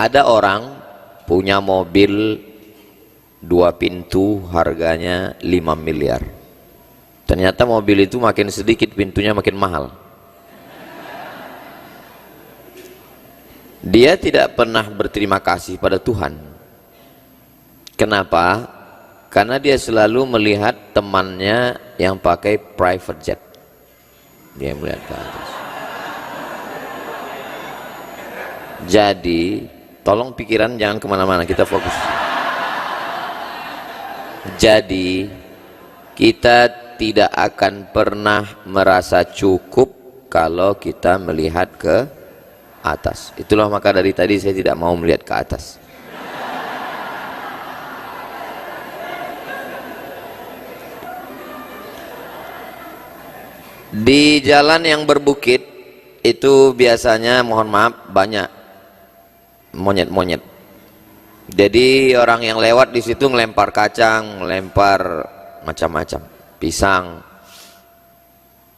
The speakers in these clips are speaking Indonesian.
Ada orang punya mobil 2 pintu harganya 5 miliar. Ternyata mobil itu makin sedikit pintunya makin mahal. Dia tidak pernah berterima kasih pada Tuhan. Kenapa? Karena dia selalu melihat temannya yang pakai private jet. Dia melihat ke atas. Jadi tolong pikiran jangan kemana-mana, kita fokus. Jadi kita tidak akan pernah merasa cukup kalau kita melihat ke atas. Itulah maka dari tadi saya tidak mau melihat ke atas. Di jalan yang berbukit itu biasanya, mohon maaf, banyak monyet-monyet. Jadi orang yang lewat di situ ngelempar kacang, ngelempar macam-macam, pisang.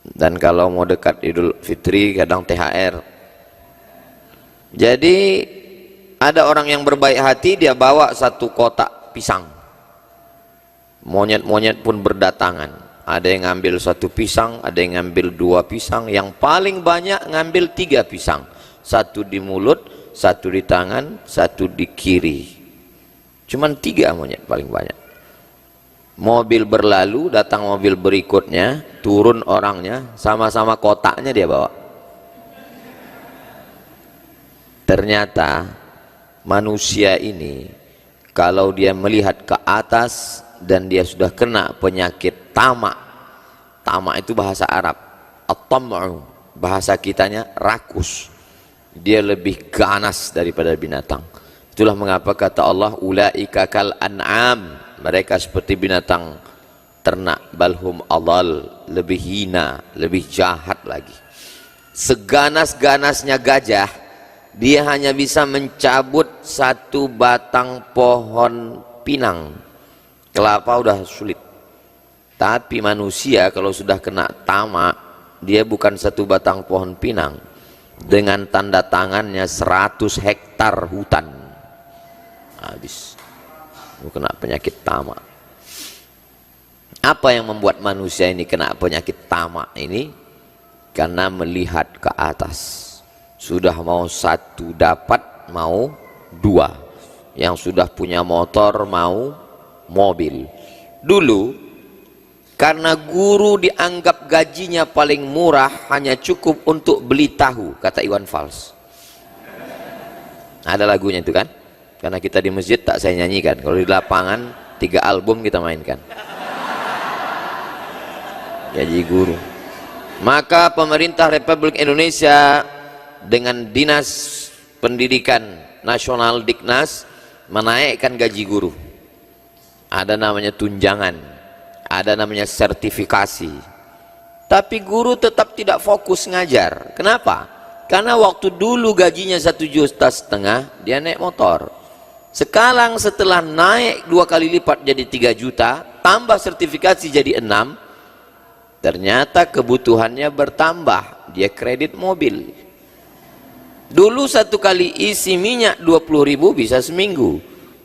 Dan kalau mau dekat Idul Fitri kadang THR. Jadi ada orang yang berbaik hati, dia bawa 1 kotak pisang. Monyet-monyet pun berdatangan. Ada yang ngambil 1 pisang, ada yang ngambil 2 pisang, yang paling banyak ngambil 3 pisang. 1 di mulut, 1 di tangan, 1 di kiri. Cuman 3 monyet paling banyak. Mobil berlalu, datang mobil berikutnya, turun orangnya, sama-sama kotaknya dia bawa. Ternyata manusia ini kalau dia melihat ke atas dan dia sudah kena penyakit tamak. Tamak itu bahasa Arab, at-tam'u, bahasa kitanya rakus. Dia lebih ganas daripada binatang. Itulah mengapa kata Allah, ulaika kal an'am, mereka seperti binatang ternak, balhum adall, lebih hina, lebih jahat lagi. Seganas-ganasnya gajah, dia hanya bisa mencabut 1 batang pohon pinang. Kelapa udah sulit. Tapi manusia kalau sudah kena tamak, dia bukan 1 batang pohon pinang, dengan tanda tangannya 100 hektar hutan habis. Kena penyakit tamak. Apa yang membuat manusia ini kena penyakit tamak ini? Karena melihat ke atas. Sudah mau 1 dapat, mau 2. Yang sudah punya motor mau mobil. Dulu karena guru dianggap gajinya paling murah, hanya cukup untuk beli tahu, kata Iwan Fals. Ada lagunya itu kan? Karena kita di masjid tak saya nyanyikan, kalau di lapangan 3 album kita mainkan. Gaji guru. Maka pemerintah Republik Indonesia dengan Dinas Pendidikan Nasional Diknas menaikkan gaji guru. Ada namanya tunjangan, ada namanya sertifikasi. Tapi guru tetap tidak fokus ngajar. Kenapa? Karena waktu dulu gajinya 1,5 juta, dia naik motor. Sekarang setelah naik 2 kali lipat jadi 3 juta, tambah sertifikasi jadi 6, ternyata kebutuhannya bertambah. Dia kredit mobil. Dulu 1 kali isi minyak 20.000 bisa seminggu.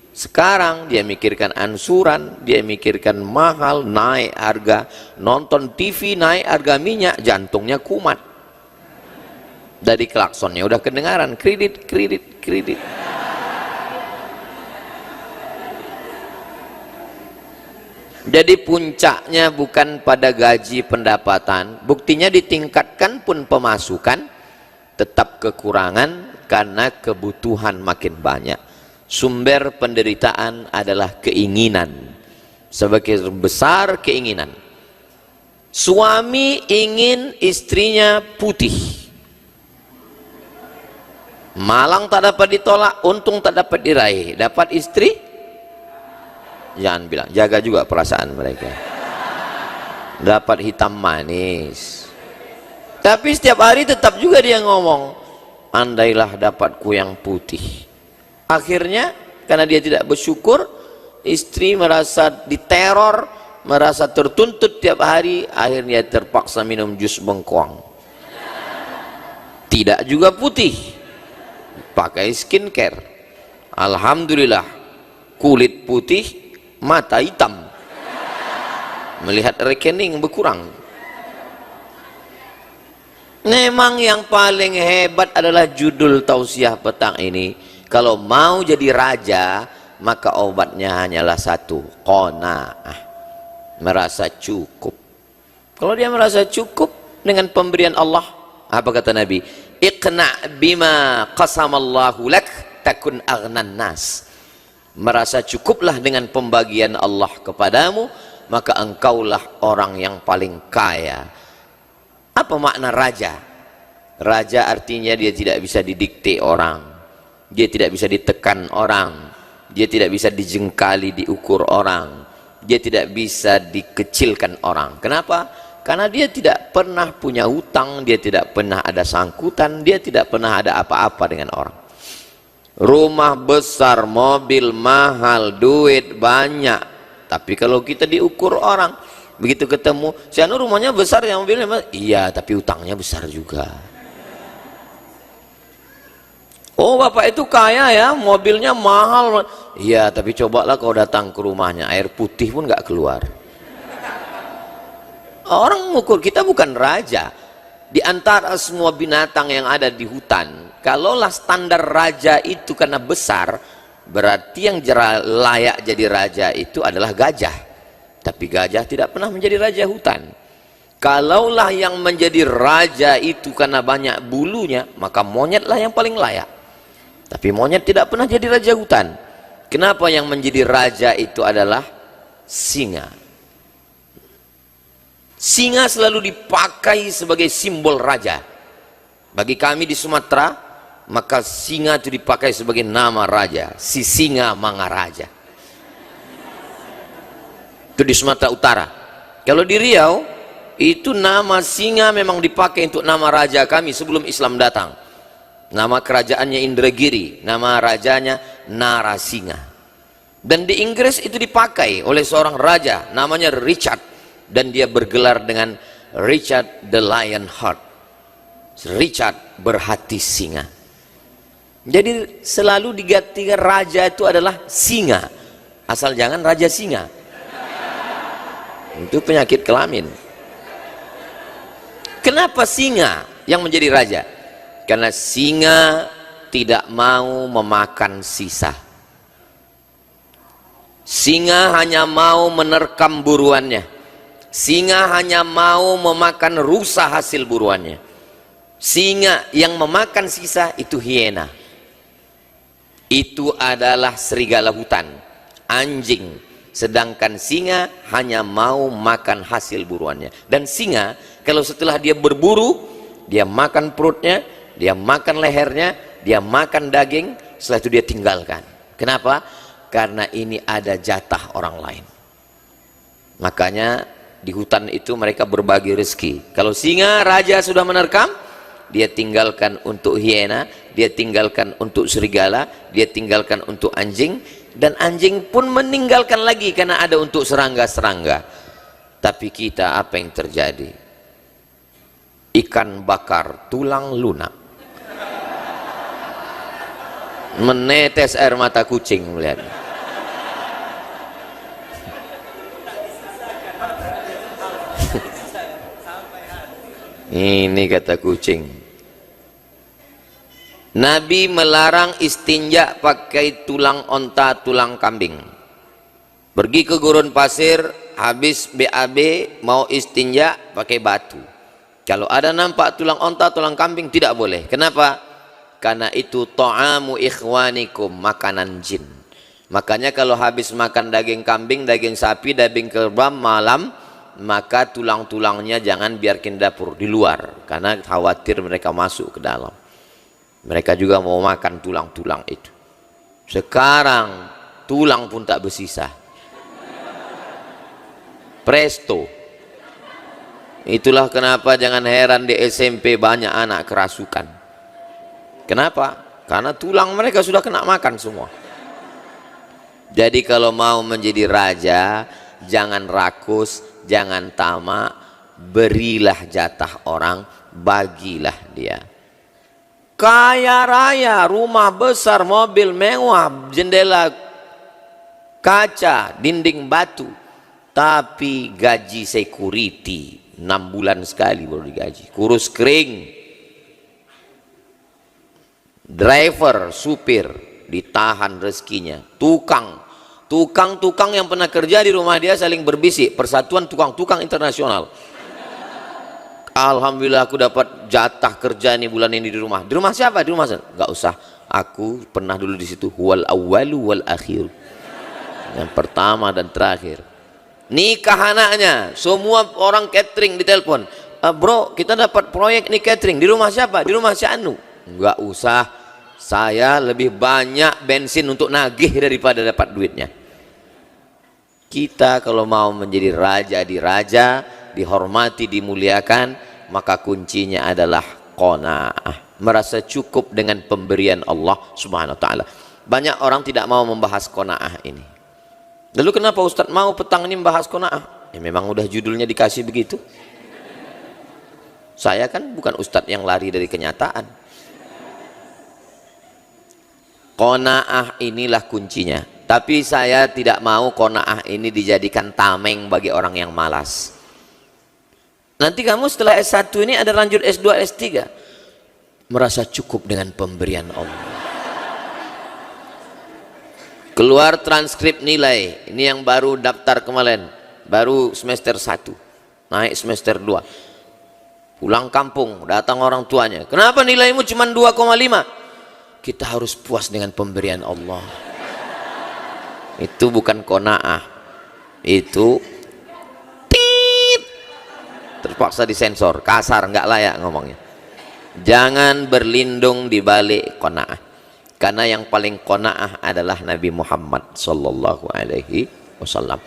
Sekarang dia mikirkan ansuran, dia mikirkan mahal, naik harga, nonton TV naik harga minyak, jantungnya kumat. Dari klaksonnya udah kedengaran, kredit, kredit, kredit. Jadi puncaknya bukan pada gaji pendapatan, buktinya ditingkatkan pun pemasukan, tetap kekurangan karena kebutuhan makin banyak. Sumber penderitaan adalah keinginan. Sebagai besar keinginan. Suami ingin istrinya putih. Malang tak dapat ditolak, untung tak dapat diraih. Dapat istri? Jangan bilang, jaga juga perasaan mereka. Dapat hitam manis. Tapi setiap hari tetap juga dia ngomong, andailah dapatku yang putih. Akhirnya karena dia tidak bersyukur, istri merasa diteror, merasa tertuntut tiap hari, akhirnya terpaksa minum jus bengkoang. Tidak juga putih, pakai skincare. Alhamdulillah, kulit putih, mata hitam. Melihat rekening berkurang. Memang yang paling hebat adalah judul tausiah petang ini. Kalau mau jadi raja, maka obatnya hanyalah satu, qanaah, merasa cukup. Kalau dia merasa cukup dengan pemberian Allah, apa kata Nabi? Iqna' bima qasamallahu lak takun aghnan nas. Merasa cukuplah dengan pembagian Allah kepadamu, maka engkaulah orang yang paling kaya. Apa makna raja? Raja artinya dia tidak bisa didikte orang, dia tidak bisa ditekan orang, dia tidak bisa dijengkali, diukur orang, dia tidak bisa dikecilkan orang. Kenapa? Karena dia tidak pernah punya hutang, dia tidak pernah ada sangkutan, dia tidak pernah ada apa-apa dengan orang. Rumah besar, mobil mahal, duit banyak, tapi kalau kita diukur orang, begitu ketemu, si anu rumahnya besar, yang mobilnya besar, iya tapi hutangnya besar juga. Oh bapak itu kaya ya, mobilnya mahal, iya tapi cobalah kau datang ke rumahnya, air putih pun gak keluar. Orang mengukur kita bukan raja. Di antara semua binatang yang ada di hutan, kalaulah standar raja itu karena besar, berarti yang layak jadi raja itu adalah gajah. Tapi gajah tidak pernah menjadi raja hutan. Kalaulah yang menjadi raja itu karena banyak bulunya, maka monyetlah yang paling layak. Tapi monyet tidak pernah jadi raja hutan. Kenapa yang menjadi raja itu adalah singa? Singa selalu dipakai sebagai simbol raja. Bagi kami di Sumatera, maka singa itu dipakai sebagai nama raja, si Singa Mangaraja. Itu di Sumatera Utara. Kalau di Riau, itu nama singa memang dipakai untuk nama raja kami sebelum Islam datang. Nama kerajaannya Indragiri, nama rajanya Narasinga. Dan di Inggris itu dipakai oleh seorang raja namanya Richard, dan dia bergelar dengan Richard the Lionheart, Richard berhati singa. Jadi selalu digantikan raja itu adalah singa, asal jangan raja singa, itu penyakit kelamin. Kenapa singa yang menjadi raja? Karena singa tidak mau memakan sisa. Singa hanya mau menerkam buruannya. Singa hanya mau memakan rusa hasil buruannya. Singa yang memakan sisa itu hiena. Itu adalah serigala hutan, anjing. Sedangkan singa hanya mau makan hasil buruannya. Dan singa kalau setelah dia berburu, dia makan perutnya, dia makan lehernya, dia makan daging, setelah itu dia tinggalkan. Kenapa? Karena ini ada jatah orang lain. Makanya di hutan itu mereka berbagi rezeki. Kalau singa raja sudah menerkam, dia tinggalkan untuk hiena, dia tinggalkan untuk serigala, dia tinggalkan untuk anjing, dan anjing pun meninggalkan lagi karena ada untuk serangga-serangga. Tapi kita apa yang terjadi? Ikan bakar tulang lunak, menetes air mata kucing melihat. Ini kata kucing. Nabi melarang istinja pakai tulang onta, tulang kambing. Pergi ke gurun pasir, habis BAB mau istinja pakai batu. Kalau ada nampak tulang onta, tulang kambing tidak boleh. Kenapa? Karena itu ta'amu ikhwanikum, makanan jin. Makanya kalau habis makan daging kambing, daging sapi, daging kerbau malam, maka tulang-tulangnya jangan biarkan dapur di luar, karena khawatir mereka masuk ke dalam. Mereka juga mau makan tulang-tulang itu. Sekarang tulang pun tak bersisa. Presto. Itulah kenapa jangan heran di SMP banyak anak kerasukan. Kenapa? Karena tulang mereka sudah kena makan semua. Jadi kalau mau menjadi raja, jangan rakus, jangan tamak, berilah jatah orang, bagilah dia. kaya raya, rumah besar, mobil mewah, jendela kaca, dinding batu, tapi gaji security 6 bulan sekali baru digaji, kurus kering. Driver, supir ditahan rezekinya. Tukang yang pernah kerja di rumah dia saling berbisik, Persatuan Tukang-Tukang Internasional. Alhamdulillah aku dapat jatah kerja nih bulan ini di rumah. Di rumah siapa? Di rumah saya. Enggak usah. Aku pernah dulu di situ. Wal awwalu wal akhir. Yang pertama dan terakhir. Nikah anaknya, semua orang catering ditelepon. Bro, kita dapat proyek nih catering. Di rumah siapa? Di rumah si Anu. Enggak usah. Saya lebih banyak bensin untuk nagih daripada dapat duitnya. Kita kalau mau menjadi raja di raja, dihormati, dimuliakan, maka kuncinya adalah qanaah, merasa cukup dengan pemberian Allah Subhanahu wa taala. Banyak orang tidak mau membahas qanaah ini. Lalu kenapa Ustadz mau petang ini membahas qanaah? Ya memang udah judulnya dikasih begitu. Saya kan bukan Ustadz yang lari dari kenyataan. Qanaah inilah kuncinya. Tapi saya tidak mau qanaah ini dijadikan tameng bagi orang yang malas. Nanti kamu setelah S1 ini ada lanjut S2, S3. Merasa cukup dengan pemberian Allah. Keluar transkrip nilai. Ini yang baru daftar kemarin. Baru semester 1. Naik semester 2. Pulang kampung, datang orang tuanya. Kenapa nilaimu cuma 2,5? Kita harus puas dengan pemberian Allah. Itu bukan qanaah. Itu terpaksa disensor, kasar, nggak layak ngomongnya. Jangan berlindung di balik qanaah, karena yang paling qanaah adalah Nabi Muhammad sallallahu alaihi wasallam.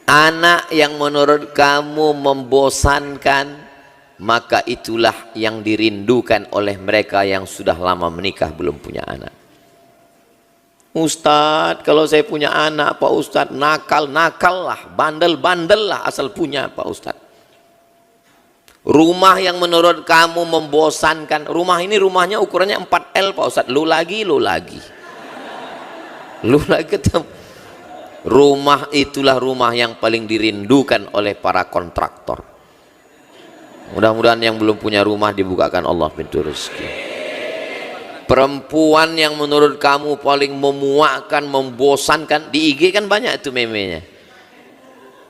Anak yang menurut kamu membosankan, maka itulah yang dirindukan oleh mereka yang sudah lama menikah belum punya anak. Ustadz, kalau saya punya anak Pak Ustadz, nakal-nakal lah, bandel-bandel lah asal punya Pak Ustadz. Rumah yang menurut kamu membosankan, rumah ini rumahnya ukurannya 4L Pak Ustadz, lu lagi ketemu. Rumah itulah rumah yang paling dirindukan oleh para kontraktor. Mudah-mudahan yang belum punya rumah dibukakan Allah pintu rezeki. Perempuan yang menurut kamu paling memuakkan, membosankan, di IG kan banyak itu memenya.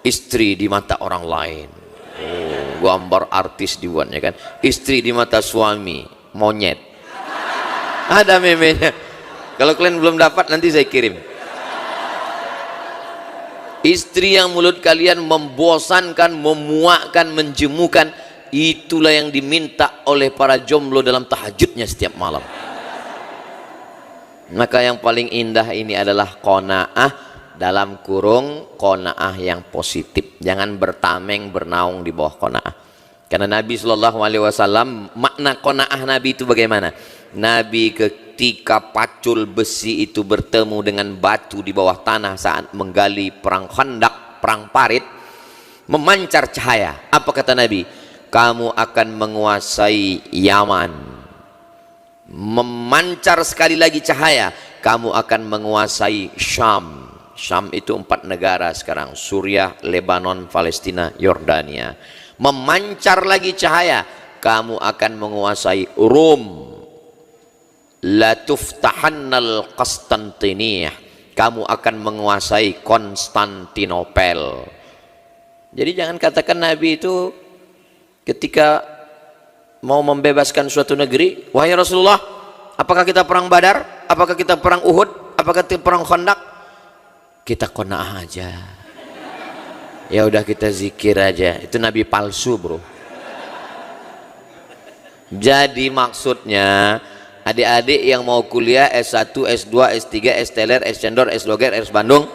Istri di mata orang lain. Oh, gambar artis dibuatnya kan. Istri di mata suami, monyet. Ada memenya. Kalau kalian belum dapat nanti saya kirim. Istri yang mulut kalian membosankan, memuakkan, menjemukan, itulah yang diminta oleh para jomblo dalam tahajudnya setiap malam. Maka yang paling indah ini adalah qanaah, dalam kurung qanaah yang positif. Jangan bertameng bernaung di bawah qanaah. Karena Nabi SAW, makna qanaah Nabi itu bagaimana? Nabi ketika pacul besi itu bertemu dengan batu di bawah tanah saat menggali perang Khandaq, perang Parit, memancar cahaya. Apa kata Nabi? Kamu akan menguasai Yaman. Memancar sekali lagi cahaya, kamu akan menguasai Syam. Syam itu 4 negara sekarang, Suriah, Lebanon, Palestina, Yordania. Memancar lagi cahaya, kamu akan menguasai Rom. La tuftahannal Konstantiniyah, kamu akan menguasai Konstantinopel. Jadi jangan katakan Nabi itu ketika mau membebaskan suatu negeri, wahai Rasulullah, apakah kita perang Badar? Apakah kita perang Uhud? Apakah kita perang Khandaq? Kita qanaah aja. Ya udah kita zikir aja. Itu Nabi palsu, bro. Jadi maksudnya adik-adik yang mau kuliah S1, S2, S3, S-Teler, S-Cendor, S-Loger, S-Bandung,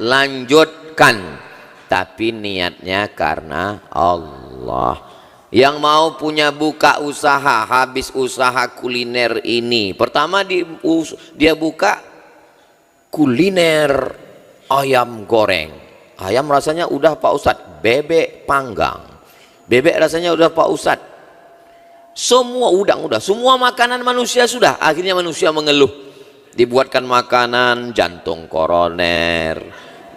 lanjutkan. Tapi niatnya karena Allah. Yang mau punya buka usaha, habis usaha kuliner ini, pertama dia buka kuliner ayam goreng. Ayam rasanya udah Pak Ustadz, bebek panggang. Bebek rasanya udah Pak Ustadz. Semua udang udah, semua makanan manusia sudah. Akhirnya manusia mengeluh. Dibuatkan makanan jantung koroner,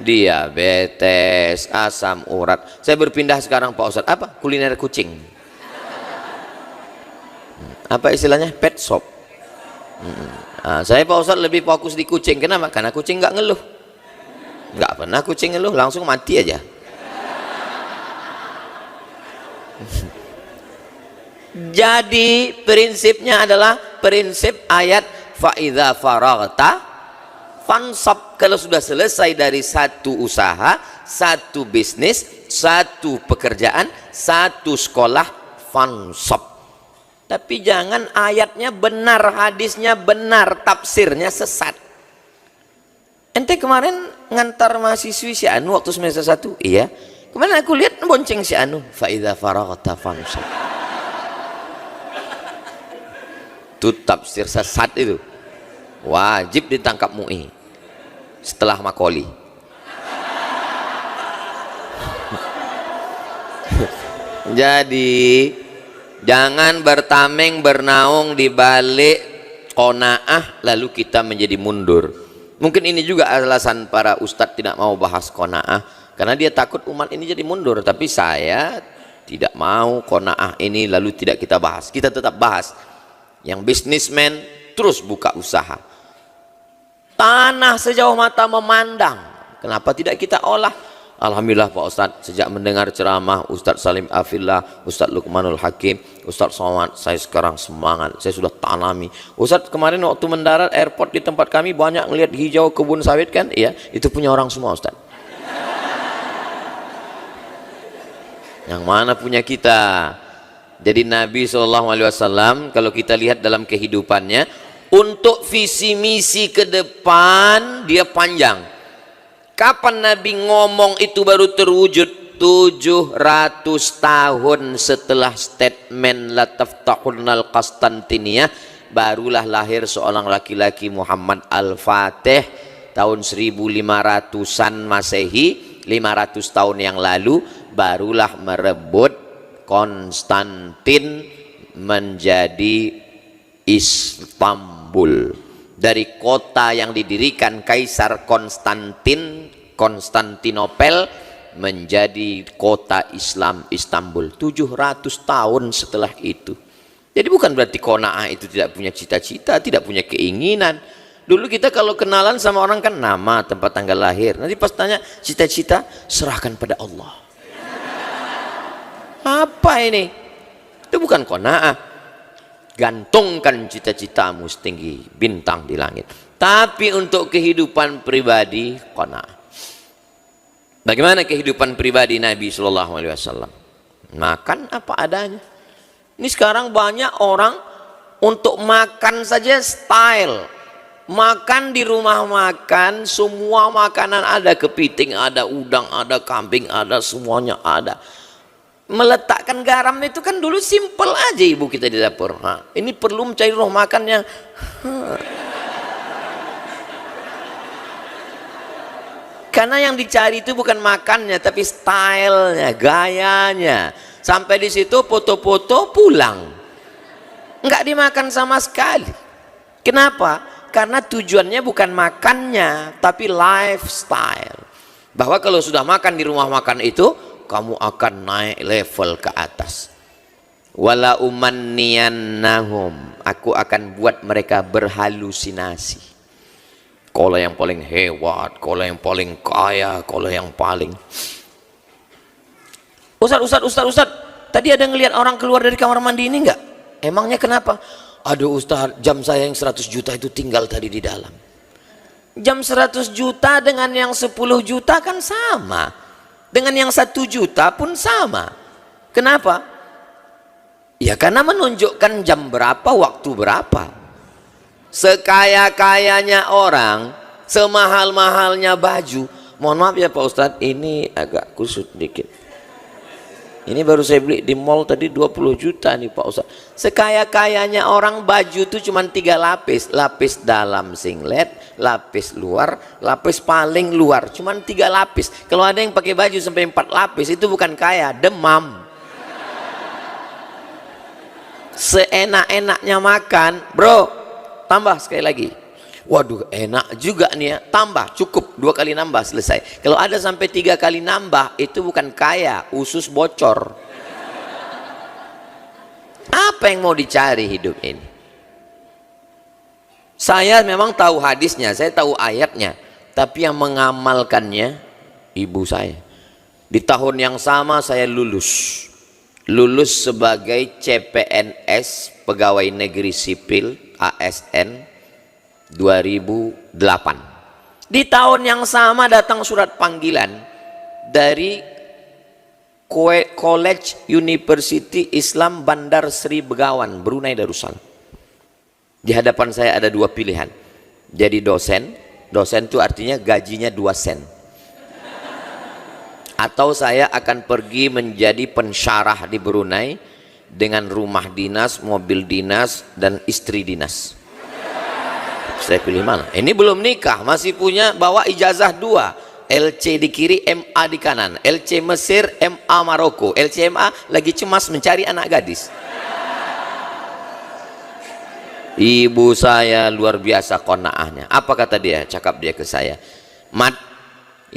diabetes, asam urat. Saya berpindah sekarang Pak Ustadz, apa? Kuliner kucing. Apa istilahnya? Pet shop. Nah, saya Pak Ustadz lebih fokus di kucing. Kenapa? Karena kucing nggak ngeluh. Nggak pernah kucing ngeluh, langsung mati aja. Jadi prinsipnya adalah prinsip ayat fa'idha faraghta fansab. Kalau sudah selesai dari satu usaha, satu bisnis, satu pekerjaan, satu sekolah, fansab. Tapi jangan ayatnya benar, hadisnya benar, tafsirnya sesat. Ente kemarin ngantar mahasiswi si Anu waktu semester 1, iya. Kemarin aku lihat bonceng si Anu, fa'idha faraghta fansab. Itu tafsir sesat itu. Wajib ditangkap MUI setelah Makoli. Jadi jangan bertameng bernaung di balik qanaah lalu kita menjadi mundur. Mungkin ini juga alasan para ustadz tidak mau bahas qanaah, karena dia takut umat ini jadi mundur. Tapi saya tidak mau qanaah ini lalu tidak kita bahas. Kita tetap bahas. Yang bisnismen terus buka usaha. Tanah sejauh mata memandang, kenapa tidak kita olah? Alhamdulillah Pak Ustadz, sejak mendengar ceramah Ustadz Salim Afillah, Ustadz Luqmanul Hakim, Ustadz Somad, saya sekarang semangat, saya sudah tanami. Ustadz kemarin waktu mendarat airport di tempat kami banyak ngelihat hijau kebun sawit kan? Iya, itu punya orang semua Ustadz. Yang mana punya kita? Jadi Nabi SAW kalau kita lihat dalam kehidupannya, untuk visi misi ke depan dia panjang. Kapan Nabi ngomong itu baru terwujud? 700 tahun setelah statement la taftahunnal Qastantiniyah, barulah lahir seorang laki-laki Muhammad Al-Fatih tahun 1500-an Masehi, 500 tahun yang lalu barulah merebut Konstantin menjadi Istanbul. Dari kota yang didirikan Kaisar Konstantinopel menjadi kota Islam Istanbul 700 tahun setelah itu. Jadi bukan berarti qanaah itu tidak punya cita-cita, tidak punya keinginan. Dulu kita kalau kenalan sama orang kan nama, tempat tanggal lahir. Nanti pas tanya cita-cita, serahkan pada Allah. Apa ini? Itu bukan qanaah. Gantungkan cita-citamu setinggi bintang di langit. Tapi untuk kehidupan pribadi qanaah. Bagaimana kehidupan pribadi Nabi SAW? Makan apa adanya. Ini sekarang banyak orang untuk makan saja style. Makan di rumah makan, semua makanan ada, kepiting ada, udang ada, kambing ada, semuanya ada. Meletakkan garam itu kan dulu simple aja ibu kita di dapur. Nah, ini perlu mencari rumah makan yang karena yang dicari itu bukan makannya tapi stylenya, gayanya. Sampai di situ foto-foto pulang, nggak dimakan sama sekali. Kenapa? Karena tujuannya bukan makannya tapi lifestyle. Bahwa kalau sudah makan di rumah makan itu kamu akan naik level ke atas. Wala umanniyannahum, aku akan buat mereka berhalusinasi. Kalau yang paling hebat, kalau yang paling kaya, kalau yang paling Ustaz, tadi ada ngelihat orang keluar dari kamar mandi ini enggak? Emangnya kenapa? Aduh Ustaz, jam saya yang 100 juta itu tinggal tadi di dalam. Jam 100 juta dengan yang 10 juta kan sama. Dengan yang 1 juta pun sama. Kenapa? Ya karena menunjukkan jam berapa, waktu berapa. Sekaya-kayanya orang, semahal-mahalnya baju. Mohon maaf ya Pak Ustadz, ini agak kusut dikit. Ini baru saya beli di mall tadi 20 juta nih Pak Ustaz. Sekaya-kayanya orang baju tuh cuma 3 lapis. Lapis dalam singlet, lapis luar, lapis paling luar. Cuma 3 lapis. Kalau ada yang pakai baju sampai 4 lapis itu bukan kaya, demam. Seenak-enaknya makan, bro, tambah sekali lagi. Waduh, enak juga nih ya, tambah, cukup 2 kali nambah selesai. Kalau ada sampai 3 kali nambah itu bukan kaya, usus bocor. Apa yang mau dicari hidup ini? Saya memang tahu hadisnya, saya tahu ayatnya, tapi yang mengamalkannya ibu saya. Di tahun yang sama saya lulus sebagai CPNS, pegawai negeri sipil ASN 2008. Di tahun yang sama datang surat panggilan dari College University Islam Bandar Sri Begawan, Brunei Darussalam. Di hadapan saya ada 2 pilihan. Jadi dosen itu artinya gajinya 2 sen. Atau saya akan pergi menjadi pensyarah di Brunei dengan rumah dinas, mobil dinas, dan istri dinas. Saya pilih mana? Ini belum nikah, masih punya bawa ijazah 2. LC di kiri, MA di kanan. LC Mesir, MA Maroko. LCMA lagi cemas mencari anak gadis. Ibu saya luar biasa qanaahnya. Apa kata dia? Cakap dia ke saya. Mat,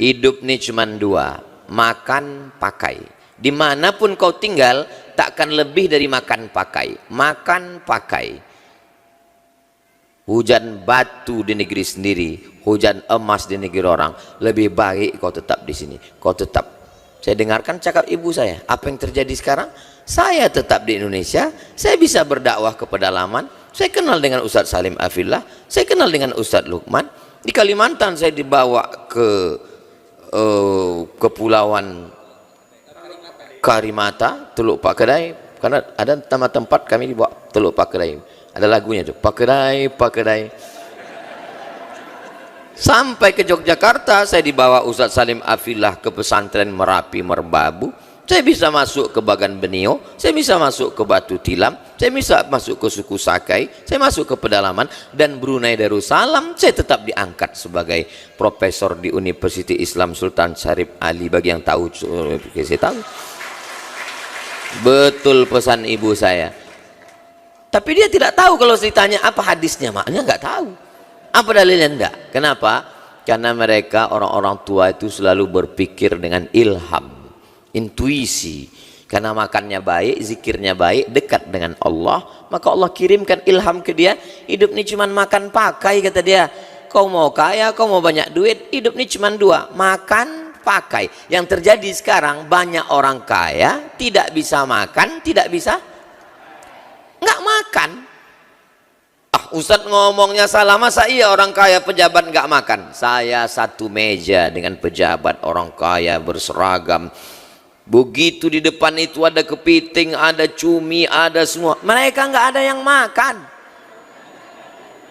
hidup nih cuma 2. Makan, pakai. Dimanapun kau tinggal, takkan lebih dari makan, pakai. Makan, pakai. Hujan batu di negeri sendiri, hujan emas di negeri orang. Lebih baik kau tetap di sini. Kau tetap. Saya dengarkan cakap ibu saya. Apa yang terjadi sekarang? Saya tetap di Indonesia. Saya bisa berdakwah ke pedalaman. Saya kenal dengan Ustadz Salim Afillah. Saya kenal dengan Ustadz Lukman. Di Kalimantan saya dibawa ke kepulauan Karimata, Teluk Pak Kedai. Karena ada nama tempat kami dibawa Teluk Pak Kedai. Ada lagunya tuh, Pakedai, Pakedai. Sampai ke Yogyakarta, saya dibawa Ustadz Salim Afillah ke pesantren Merapi Merbabu. Saya bisa masuk ke Bagan Benio, saya bisa masuk ke Batu Tilam, saya bisa masuk ke suku Sakai, saya masuk ke pedalaman, dan Brunei Darussalam saya tetap diangkat sebagai profesor di University Islam Sultan Syarif Ali. Bagi yang tahu, saya tahu. Betul pesan ibu saya. Tapi dia tidak tahu kalau ditanya apa hadisnya, maknanya nggak tahu. Apa dalilnya? Enggak. Kenapa? Karena mereka orang-orang tua itu selalu berpikir dengan ilham, intuisi. Karena makannya baik, zikirnya baik, dekat dengan Allah, maka Allah kirimkan ilham ke dia. Hidup ini cuma makan pakai, kata dia. Kau mau kaya, kau mau banyak duit, hidup ini cuma 2, makan pakai. Yang terjadi sekarang banyak orang kaya tidak bisa makan, tidak bisa nggak makan. Ustadz ngomongnya salah, masa iya orang kaya pejabat nggak makan? Saya satu meja dengan pejabat orang kaya berseragam. Begitu di depan itu ada kepiting, ada cumi, ada semua. Mereka nggak ada yang makan.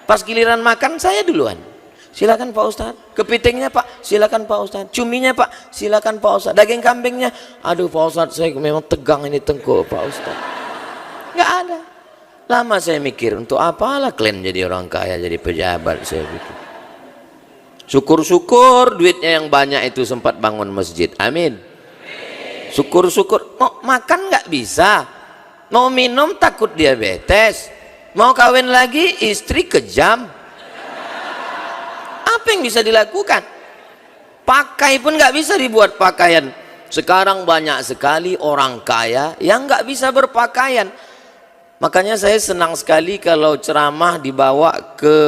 Pas giliran makan saya duluan. Silakan Pak Ustadz. Kepitingnya Pak, silakan Pak Ustadz. Cuminya Pak, silakan Pak Ustadz. Daging kambingnya, aduh Pak Ustadz saya memang tegang ini tengkuk Pak Ustadz. Nggak ada. Lama saya mikir, untuk apalah kalian jadi orang kaya, jadi pejabat, saya pikir. Syukur-syukur duitnya yang banyak itu sempat bangun masjid. Amin. Syukur-syukur. Mau makan nggak bisa, mau minum takut diabetes, mau kawin lagi istri kejam. Apa yang bisa dilakukan? Pakai pun nggak bisa dibuat pakaian. Sekarang banyak sekali orang kaya yang nggak bisa berpakaian. Makanya saya senang sekali kalau ceramah dibawa ke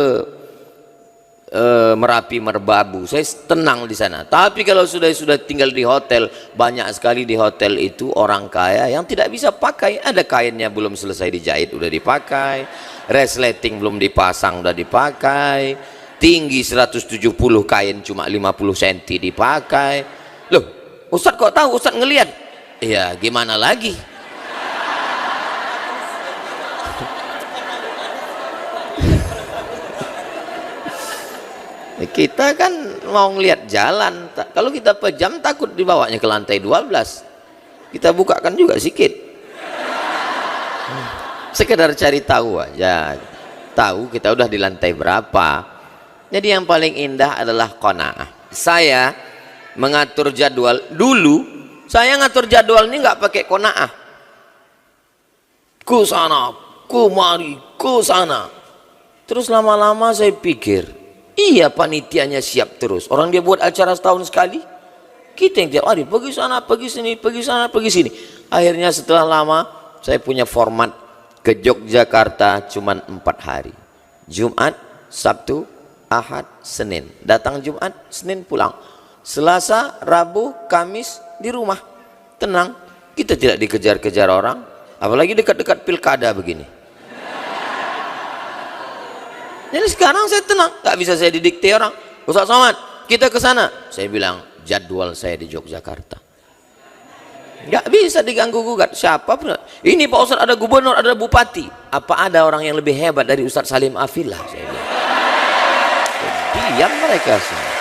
Merapi Merbabu. Saya tenang di sana. Tapi kalau sudah tinggal di hotel, banyak sekali di hotel itu orang kaya yang tidak bisa pakai. Ada kainnya belum selesai dijahit udah dipakai, resleting belum dipasang udah dipakai, tinggi 170 kain cuma 50 cm dipakai. Loh, Ustadz kok tahu? Ustadz ngelihat? Iya, gimana lagi? Kita kan mau ngelihat jalan. Kalau kita pejam takut dibawanya ke lantai 12. Kita bukakan juga sedikit, sekedar cari tahu aja, tahu kita udah di lantai berapa. Jadi yang paling indah adalah qanaah. Saya mengatur jadwal dulu, saya ngatur jadwal ini nggak pakai qanaah, ku sana ku mari ku sana. Terus lama-lama saya pikir, iya panitianya siap terus, orang dia buat acara setahun sekali, kita yang tiap hari pergi sana pergi sini pergi sana pergi sini. Akhirnya setelah lama saya punya format ke Yogyakarta cuman 4 hari, Jumat, Sabtu, Ahad, Senin. Datang Jumat, Senin pulang, Selasa, Rabu, Kamis di rumah, tenang. Kita tidak dikejar-kejar orang, apalagi dekat-dekat pilkada begini. Jadi sekarang saya tenang, nggak bisa saya didikte orang. Ustaz Somad, kita ke sana. Saya bilang jadwal saya di Yogyakarta, nggak bisa diganggu gugat siapa pun. Ini Pak Ustaz ada gubernur, ada bupati. Apa ada orang yang lebih hebat dari Ustaz Salim Afillah? Saya bilang. Diam mereka semua.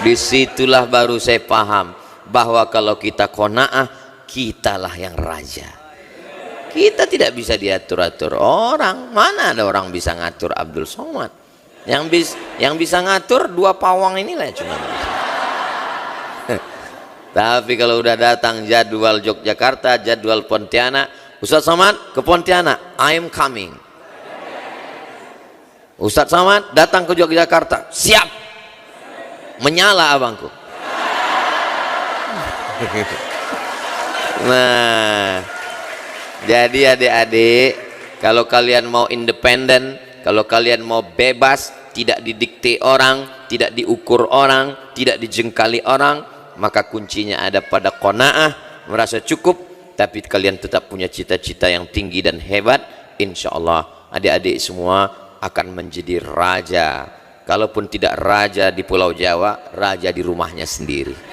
Disitulah baru saya paham bahwa kalau kita qanaah, kitalah yang raja. Kita tidak bisa diatur-atur orang. Mana ada orang bisa ngatur Abdul Somad? Yang bisa ngatur 2 pawang inilah cuma. Tapi kalau udah datang jadwal Yogyakarta, jadwal Pontianak, Ustaz Somad ke Pontianak, I am coming. Ustaz Somad datang ke Yogyakarta, siap, menyala abangku. Nah, jadi adik-adik, kalau kalian mau independen, kalau kalian mau bebas, tidak didikte orang, tidak diukur orang, tidak dijengkali orang, maka kuncinya ada pada qanaah, merasa cukup, tapi kalian tetap punya cita-cita yang tinggi dan hebat. Insya Allah adik-adik semua akan menjadi raja. Kalaupun tidak raja di Pulau Jawa, raja di rumahnya sendiri.